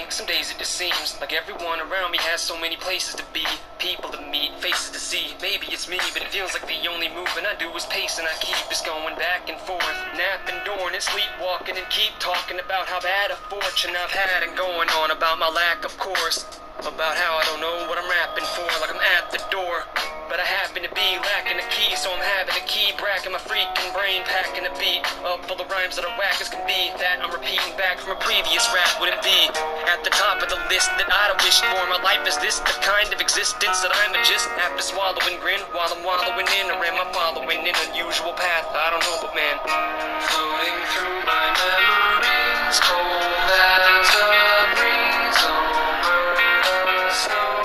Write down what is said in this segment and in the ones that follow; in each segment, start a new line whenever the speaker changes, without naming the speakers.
Some days it just seems like everyone around me has so many places to be, people to meet, faces to see. Maybe it's me, but it feels like the only movement I do is pace, and I keep just going back and forth, napping, dorming, sleepwalking, and keep talking about how bad a fortune I've had, and going on about my lack, of course, about how I don't know what I'm rapping for, like I'm at the door. But I happen to be lacking a key, so I'm having to keep racking my freaking brain, packing a beat up full of rhymes that are whack as can be, that I'm repeating back from a previous rap. Wouldn't be at the top of the list that I'd have wished for. My life is this the kind of existence that I'm just have to swallow and grin while I'm wallowing in, or am I following an unusual path? I don't know, but man, floating through my memories, cold as a breeze over the snow.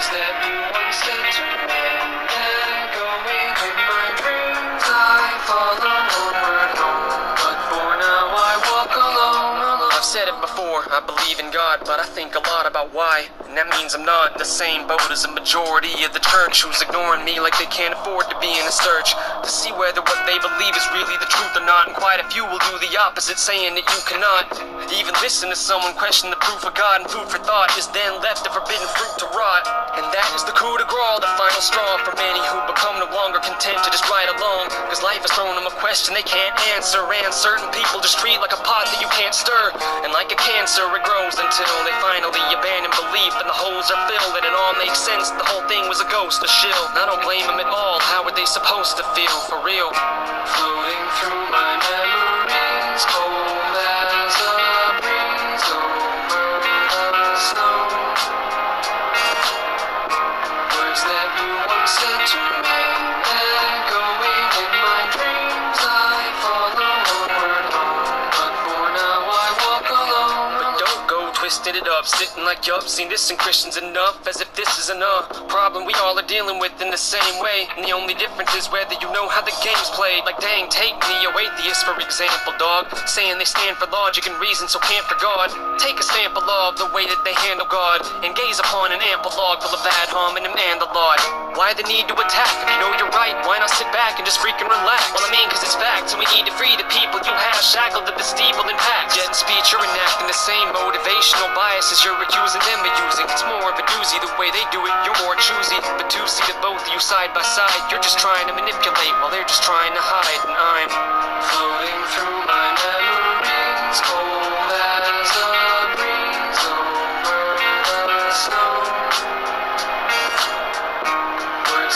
That you once said to me, and going in my dreams I follow homeward home, but for now I walk alone. I've said it before, I believe in God, but I think a lot about why, and that means I'm not in the same boat as a majority of the church who's ignoring me like they can't afford to be in a search to see whether what they believe is really the truth or not, and quite a few will do the opposite, saying that you cannot even listen to someone question the proof of God, and food for thought is then left the forbidden fruit to rot. And that is the coup de grace, the final straw for many who become no longer content to just ride along, cause life has thrown them a question they can't answer, and certain people just treat like a pot that you can't stir, and like a cancer it grows until they finally abandon belief and the holes are filled, and it all makes sense, the whole thing was a ghost, a shill. And I don't blame them at all, how were they supposed to feel, for real? Floating through my memories, cold as a breeze over the snow. That you once said to me, and going in my dreams I follow homeward home, but for now I walk alone. But don't go twisting it up, sitting like yup, seen this in Christians enough, as if this is enough problem we all are dealing with in the same way, and the only difference is whether you know how the game's played. Like dang, take neo-atheists for example, dog, saying they stand for logic and reason so can't for God. Take a sample of the way that they handle God, and gaze upon an ample log full of bad harmony and the Lord. Why the need to attack? If you know you're right, why not sit back and just freaking relax? Well, I mean, cause it's facts, and we need to free the people you have shackled at the steeple and packs. Yet in speech you're enacting the same motivational biases you're accusing them of using. It's more of a doozy the way they do it, you're more choosy. But to see that both of you side by side, you're just trying to manipulate while they're just trying to hide. And I'm floating through my memories, cold as a breeze over the snow.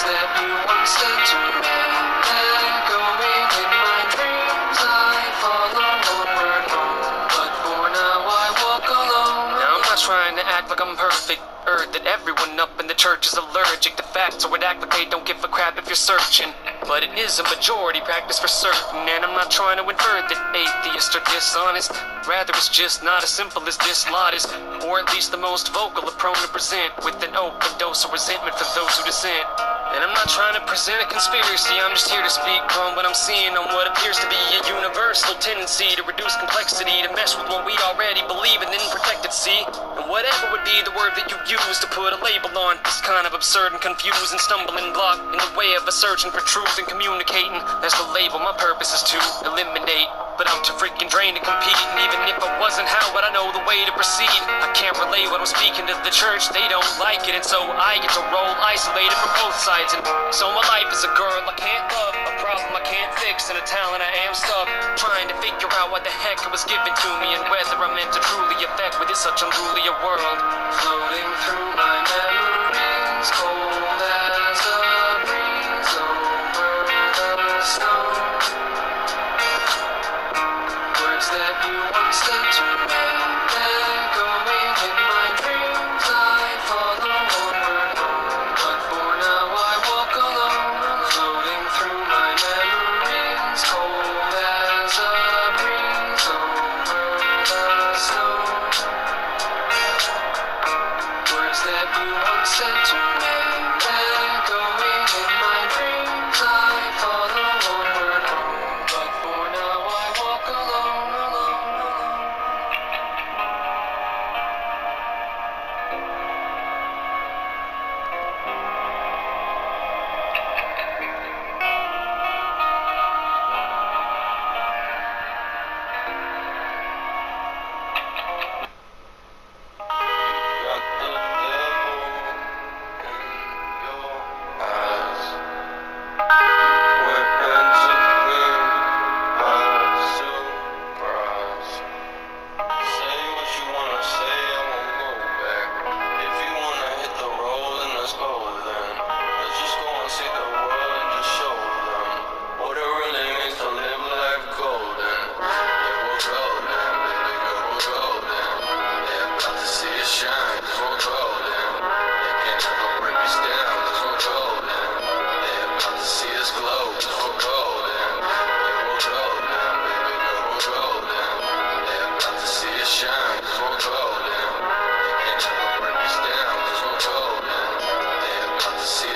That you once said to me, and going in my dreams I follow homeward home, but for now I walk alone. Now I'm not trying to act like I'm perfect, or that everyone up in the church is allergic to facts, or would act like they don't give a crap if you're searching. But it is a majority practice for certain, and I'm not trying to infer that atheists are dishonest. Rather it's just not as simple as this lot is, or at least the most vocal are prone to present with an open dose of resentment for those who dissent. And I'm not trying to present a conspiracy, I'm just here to speak on what I'm seeing on what appears to be a universal tendency to reduce complexity, to mess with what we already believe and then protect it, see? And whatever would be the word that you use to put a label on this kind of absurd and confused and stumbling block in the way of a searching for truth and communicating, that's the label my purpose is to eliminate. But I'm too freaking drained to compete, and even if I wasn't, how would I know the way to proceed? I can't relate what I'm speaking to the church, they don't like it, and so I get to roll isolated from both sides. And so my life is a girl I can't love, a problem I can't fix, and a talent I am stuck trying to figure out what the heck it was given to me, and whether I'm meant to truly affect with such unruly a world. Floating through my memories, cold as a breeze over the snow. That you once said to me, and going in my dreams I follow homeward home, but for now I walk alone. Floating through my memories, cold as a breeze over the snow. Words that you once said to me.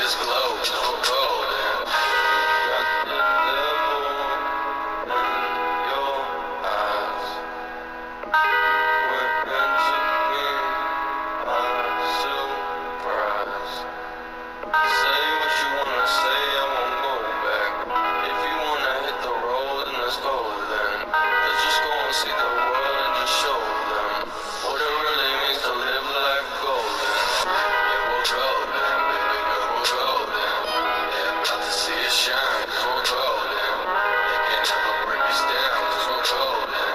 this glow so golden. Got the devil in your eyes. Went and took me by surprise. Say what you wanna say, I won't go back. If you wanna hit the road, then let's go then. Let's just go and see the world and just show them what it really means to live life golden. Yeah, we'll golden, baby girl, we'll golden. Yeah, about to see it shine, cause we're golden. They can't ever break us down, cause we're golden.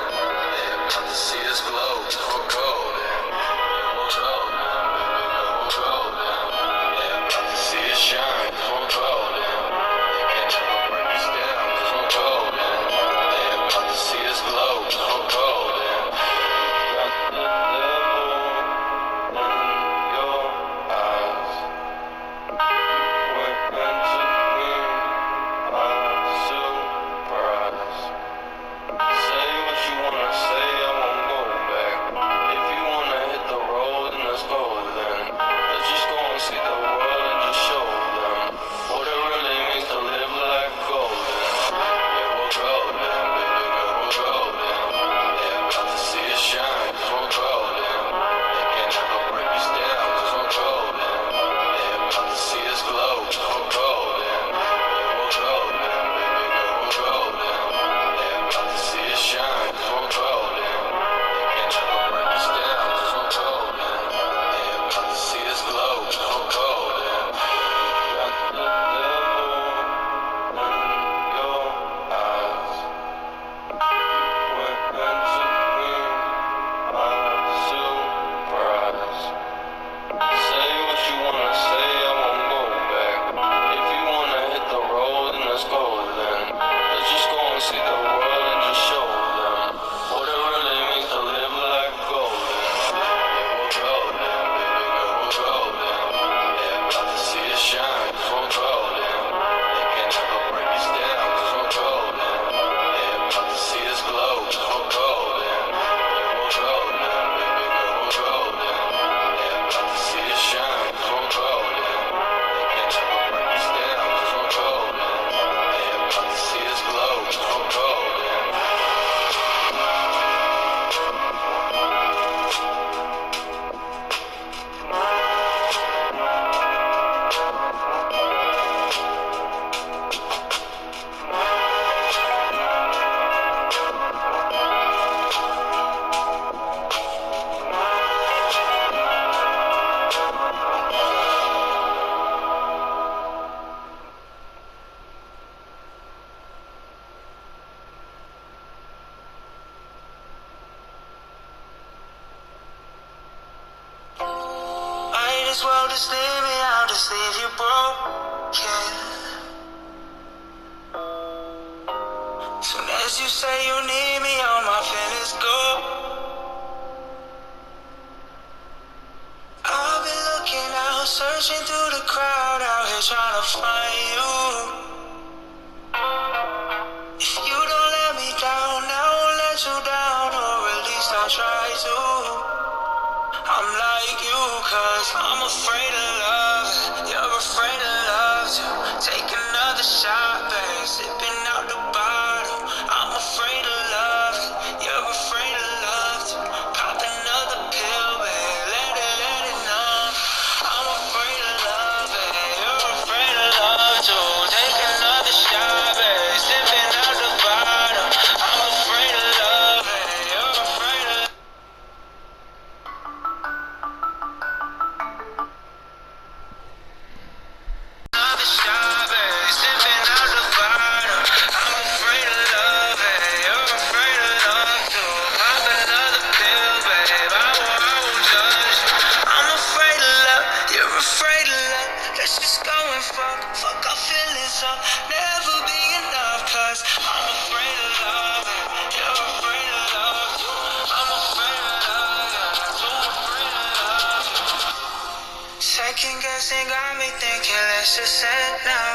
Yeah, about to see us glow, cause we're golden. Yeah, we're golden, baby girl, we're golden. Yeah, about to see it shine, cause we're golden. They can't ever break us down, cause we're golden. Yeah, about to see us glow, cause we're golden. Got the devil in your eyes. Went and took me by surprise. Say what you wanna say, I won't go back. If you wanna hit the road, then let's go then. Let's just go and see the world and just show them what it really means to live life golden. Yeah, we're golden, baby girl, we're golden. Yeah, about to see it shine, cause we're golden. They can't ever break us down, cause we're golden. Yeah, about to see us glow, cause we're golden. Yeah, we're golden, baby girl, we're golden. Yeah, about to see it shine, cause we're golden. They can't ever break us down, cause we're golden. Yeah, about to see us glow, cause we're golden. Got the devil in your eyes. Went and took me by surprise. Say what you wanna say, I won't go back. If you wanna hit the road, then let's go then. Let's just go and see the world and just show them what it really means to live life golden. Yeah, we're golden, baby girl, we're golden. Yeah, about to see it shine, cause we're golden. They can't ever break us down, cause we're golden. Yeah, about to see us glow, cause we're golden. Yeah, we're golden, baby girl, we're golden. Yeah, about to see it shine, cause we're golden. They can't ever break us down, cause we're golden. Yeah, about to see us glow, cause we're golden. Might as well just leave me out, just leave you broken. Soon as you say you need me, all my feelings go. I've been looking out, searching through the crowd, out here trying to find you. If you don't let me down, I won't let you down, or at least I'll try to. I'm like you, cause I'm afraid of love. You're afraid of love too. Take another shot, babe, sipping out the bottle. I'm afraid of love. You're afraid of love too. Pop another pill, babe, let it numb. I'm afraid of love, babe. You're afraid of love too. Take another shot, babe, sipping out the bottle. I'm afraid of love, babe. You're afraid of another shot, babe, sipping out the bottle. I'm afraid of love, babe. You're afraid of love too. Pop another pill, babe. I won't judge you. I'm afraid of love. You're afraid of love. Let's just go and fuck our feelings up. Never be enough, cause I'm afraid of love, babe. You're afraid of love too. I'm afraid of love, yeah. Too afraid of love. Second guessing got me thinking, let's just end now.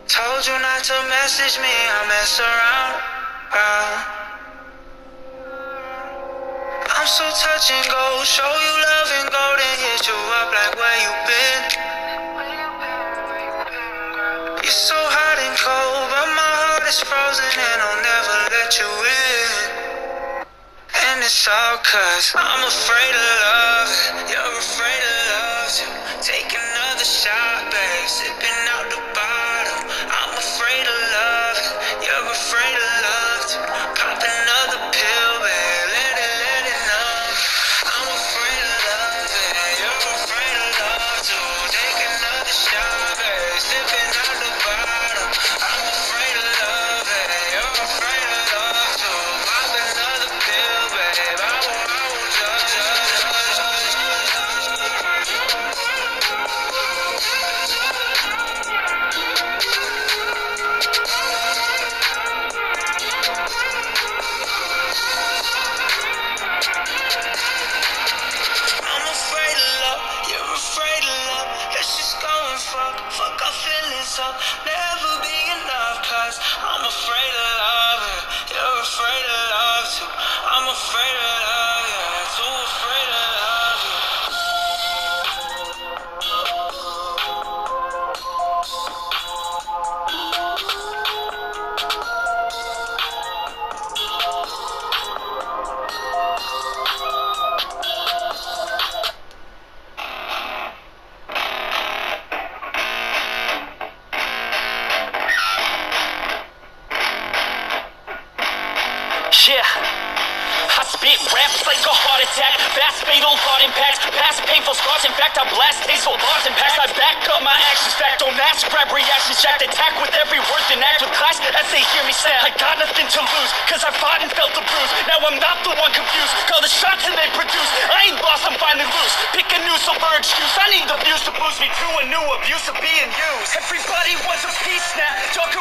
Told you not to message me, I mess around. I'm so touch and go, show you love and golden this out, cause I'm afraid of love. You're afraid of love too. Take another shot, babe, sipping out the bottle. I'm afraid of love. You're afraid of love too. Pop another pill, babe, let it numb. I'm afraid of love, and you're afraid of love too. Take another shot, babe, sipping out the bottle. I'm afraid of love, and you're afraid of love too. Pop another pill, babe, I won't judge. I'm afraid of love, you're afraid of love. Let's just go and fuck our feelings up. Never be enough, cause I'm afraid of love, and you're afraid of love too. I'm afraid of love, yeah, too afraid of love, yeah.
Yeah, I spit raps like a heart attack. Fast, fatal, heart impacts. Past painful scars. In fact, I blast tasteful bars and packs. I back up my actions. Fact, don't ask. Grab reactions. Jacked attack with every word. Then act with class as they hear me snap. I got nothing to lose, cause I fought and felt the bruise. Now I'm not the one confused. Call the shots and they produce. I ain't lost, I'm finally loose. Pick a new silver excuse. I need the views to boost me through a new abuse of being used. Everybody wants a piece now. Talk